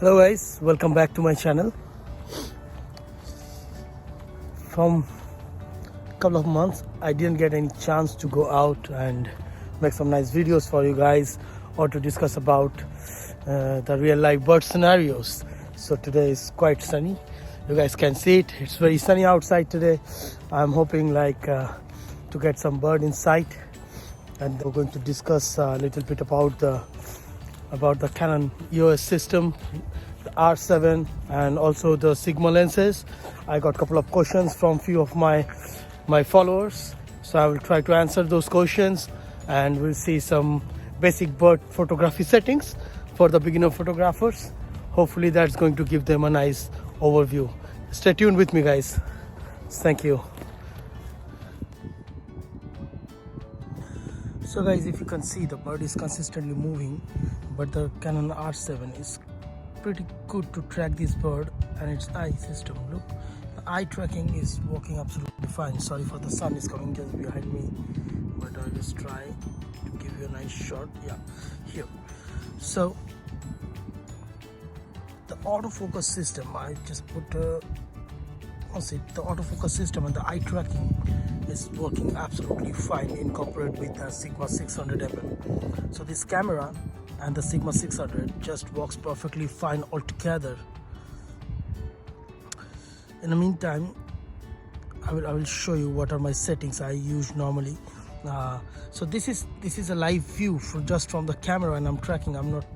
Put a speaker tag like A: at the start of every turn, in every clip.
A: Hello guys, welcome back to my channel. From a couple of months I didn't get any chance to go out and make some nice videos for you guys or to discuss about the real life bird scenarios. So today is quite sunny, you guys can see it, it's very sunny outside today. I'm hoping to get some bird in sight, and we're going to discuss a little bit about the Canon EOS system, the R7, and also the Sigma lenses. I got a couple of questions from few of my followers, so I will try to answer those questions, and we'll see some basic bird photography settings for the beginner photographers. Hopefully that's going to give them a nice overview. Stay tuned with me guys. Thank you. So guys, if you can see, the bird is consistently moving, but the Canon R7 is pretty good to track this bird and its eye system. Look, the eye tracking is working absolutely fine. Sorry for the sun is coming just behind me, but I'll just try to give you a nice shot. Yeah, here. So the autofocus system, I just put the autofocus system and the eye tracking is working absolutely fine incorporated with the Sigma 600mm. So this camera and the Sigma 600 just works perfectly fine altogether. In the meantime, I will show you what are my settings I use normally. So this is a live view from the camera, and I'm not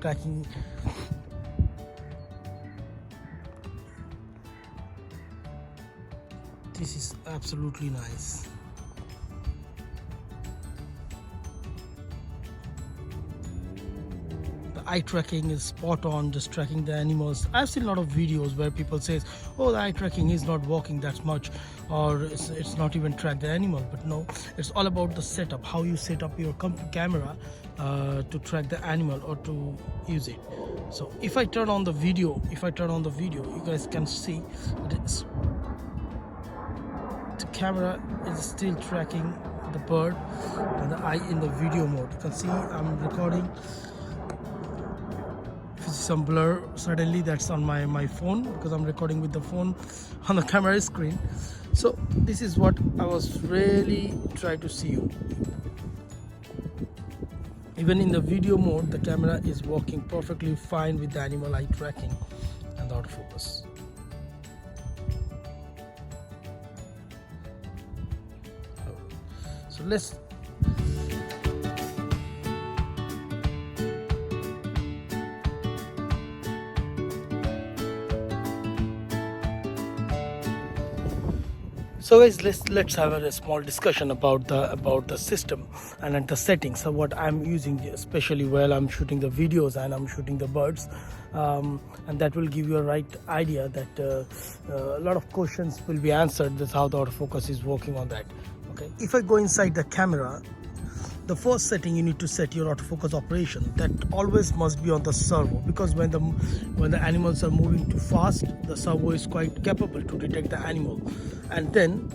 A: tracking. This is absolutely nice. The eye tracking is spot on, just tracking the animals. I've seen a lot of videos where people say, oh, the eye tracking is not working that much, or it's not even track the animal. But no, it's all about the setup, how you set up your camera to track the animal or to use it. So if I turn on the video, you guys can see that the camera is still tracking the bird and the eye in the video mode. You can see I'm recording. If you see some blur suddenly, that's on my phone, because I'm recording with the phone on the camera screen. So this is what I was really trying to see you. Even in the video mode, the camera is working perfectly fine with the animal eye tracking and the autofocus. So let's let's have a small discussion about the system and the settings. So what I'm using, especially while I'm shooting the videos and I'm shooting the birds, and that will give you a right idea that a lot of questions will be answered. That's how the autofocus is working on that. Okay, if I go inside the camera, the first setting you need to set your autofocus operation. That always must be on the servo, because when the animals are moving too fast, the servo is quite capable to detect the animal. And then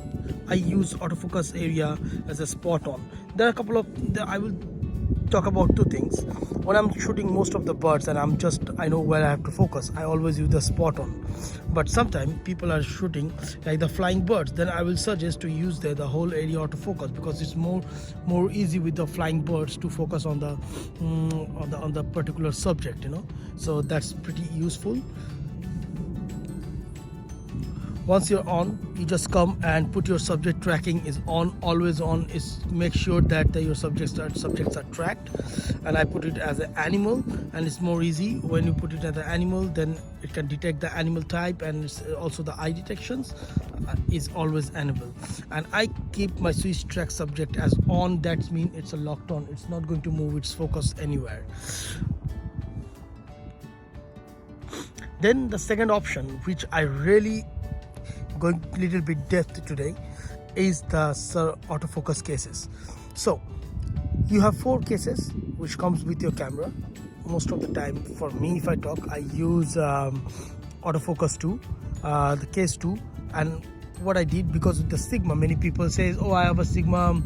A: I use autofocus area as a spot on. There are I will talk about two things. When I'm shooting most of the birds and I know where I have to focus, I always use the spot on. But sometimes people are shooting like the flying birds, then I will suggest to use the whole area autofocus, because it's more easy with the flying birds to focus on the particular subject, so that's pretty useful. Once you're on, you just come and put your subject tracking is on, always on. Is make sure that your subjects are tracked, and I put it as an animal, and it's more easy when you put it as an animal. Then it can detect the animal type, and it's also the eye detections is always enabled. And I keep my switch track subject as on. That means it's a locked on. It's not going to move its focus anywhere. Then the second option, which I really going a little bit depth today, is the autofocus cases. So you have 4 cases which comes with your camera. Most of the time, for me, if I talk, I use autofocus 2, the case 2, and what I did, because with the Sigma, many people say, oh, I have a Sigma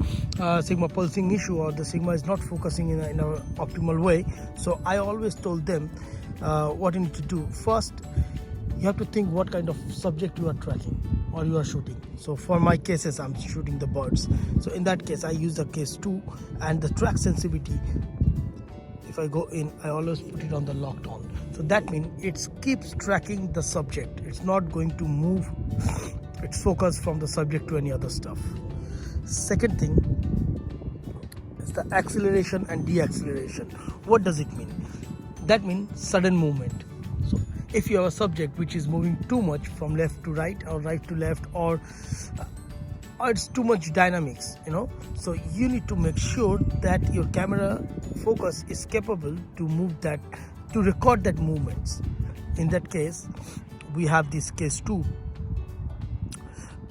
A: pulsing issue, or the Sigma is not focusing in a optimal way. So I always told them what you need to do. First, you have to think what kind of subject you are tracking or you are shooting. So for my cases, I'm shooting the birds. So in that case, I use the case 2, and the track sensitivity, if I go in, I always put it on the locked on. So that means it keeps tracking the subject. It's not going to move its focus from the subject to any other stuff. Second thing is the acceleration and deceleration. What does it mean? That means sudden movement. So if you have a subject which is moving too much from left to right or right to left, or it's too much dynamics, so you need to make sure that your camera focus is capable to move that, to record that movements. In that case, we have this case 2,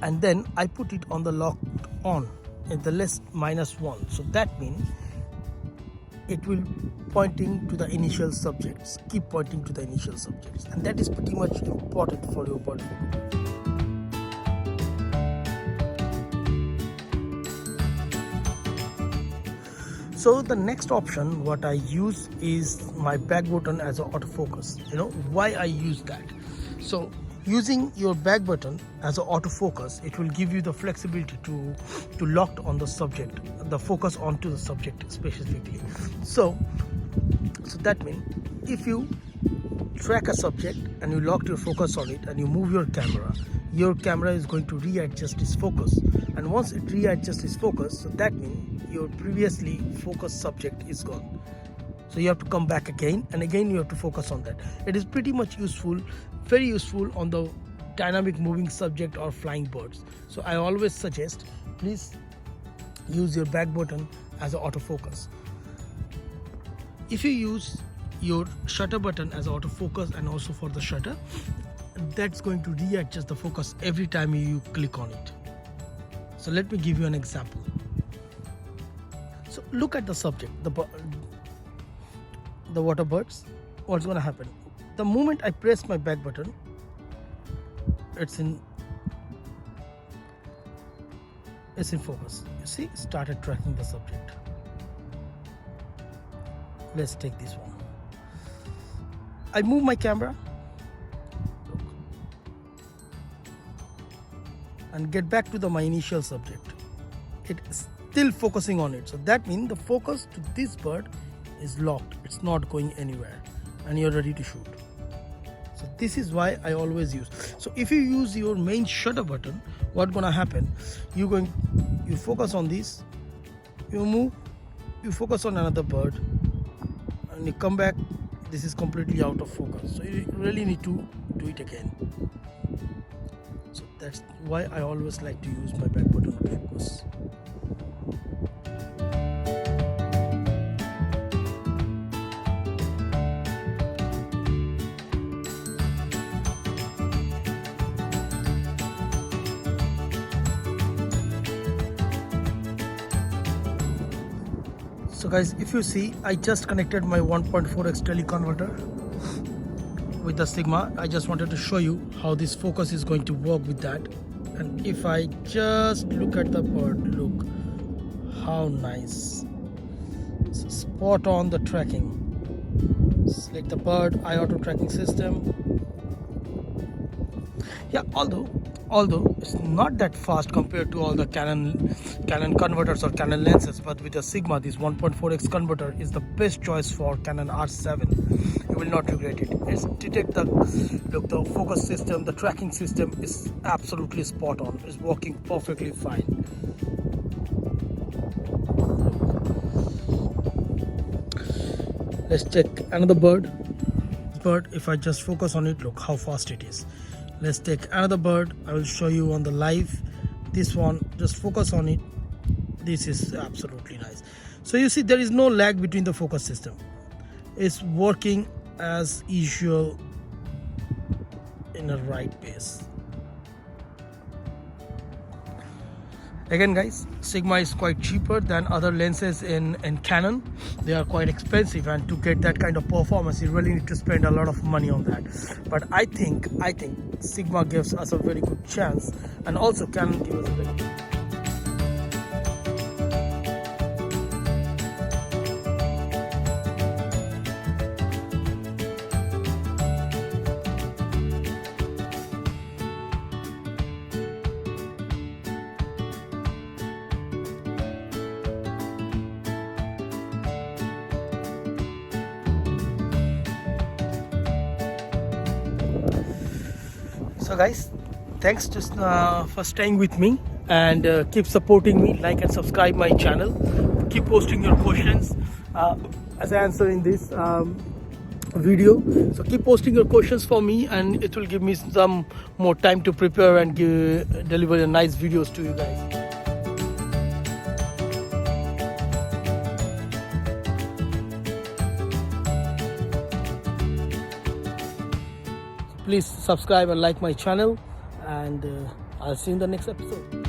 A: and then I put it on the locked on in the list -1. So that means it will pointing to the initial subjects, keep pointing to the initial subjects, and that is pretty much important for your bird photography. So the next option what I use is my back button as an autofocus. Why I use that? So using your back button as an autofocus, it will give you the flexibility to lock on the subject, the focus onto the subject specifically. So that means if you track a subject and you lock your focus on it and you move your camera is going to readjust its focus, and once it readjusts its focus, so that means your previously focused subject is gone. So you have to come back again, and again you have to focus on that. It is pretty much useful, very useful on the dynamic moving subject or flying birds. So I always suggest, please use your back button as an autofocus. If you use your shutter button as autofocus and also for the shutter, that's going to readjust the focus every time you click on it. So let me give you an example. So look at the subject, the water birds. What's going to happen? The moment I press my back button, it's in focus. You see, started tracking the subject. Let's take this one. I move my camera, look, and get back to my initial subject. It is still focusing on it. So that means the focus to this bird is locked. It's not going anywhere, and you're ready to shoot. So this is why I always use. So if you use your main shutter button, what's gonna happen? You focus on this, you move, you focus on another bird, and you come back. This is completely out of focus. So you really need to do it again. So that's why I always like to use my back button focus. So guys, if you see, I just connected my 1.4x teleconverter with the Sigma. I just wanted to show you how this focus is going to work with that. And if I just look at the bird, look how nice. It's spot on the tracking. Select the bird, eye auto tracking system. Yeah, although it's not that fast compared to all the Canon converters or Canon lenses, but with the Sigma, this 1.4x converter is the best choice for Canon R7. You will not regret it. It's the focus system, the tracking system is absolutely spot on. It's working perfectly fine. Let's check another bird. If I just focus on it, look how fast it is. Let's take another bird. I will show you on the live. This one, just focus on it. This is absolutely nice. So you see, there is no lag between the focus system. It's working as usual in a right pace. Again guys, Sigma is quite cheaper than other lenses in Canon. They are quite expensive, and to get that kind of performance you really need to spend a lot of money on that. But I think Sigma gives us a very good chance, and also Canon gives us a very good. So guys, thanks for staying with me, and keep supporting me. Like and subscribe my channel. Keep posting your questions as I answer in this video. So keep posting your questions for me, and it will give me some more time to prepare and deliver a nice videos to you guys. Please subscribe and like my channel, and I'll see you in the next episode.